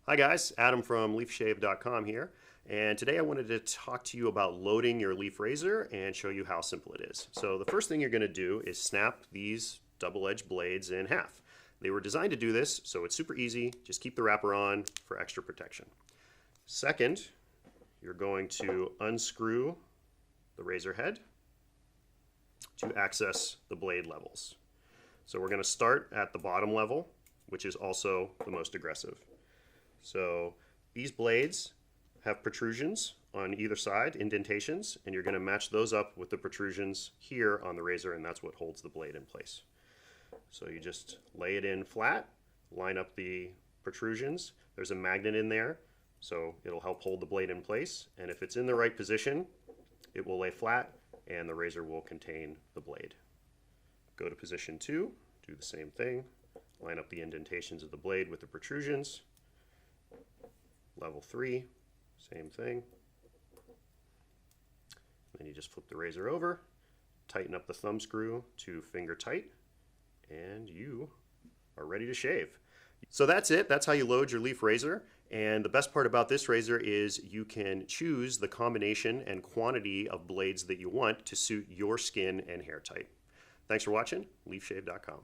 Hi guys, Adam from leafshave.com here, and today I wanted to talk to you about loading your leaf razor and show you how simple it is. So the first thing you're going to do is snap these double-edged blades in half. They were designed to do this, so it's super easy. Just keep the wrapper on for extra protection. Second, you're going to unscrew the razor head to access the blade levels. So we're going to start at the bottom level, which is also the most aggressive. So these blades have protrusions on either side, indentations, and you're going to match those up with the protrusions here on the razor, and that's what holds the blade in place. So you just lay it in flat, line up the protrusions. There's a magnet in there, so it'll help hold the blade in place, and if it's in the right position, it will lay flat and the razor will contain the blade. Go to position 2, do the same thing, line up the indentations of the blade with the protrusions. Level 3, same thing. Then you just flip the razor over, tighten up the thumb screw to finger tight, and you are ready to shave. So that's it. That's how you load your leaf razor. And the best part about this razor is you can choose the combination and quantity of blades that you want to suit your skin and hair type. Thanks for watching. leafshave.com.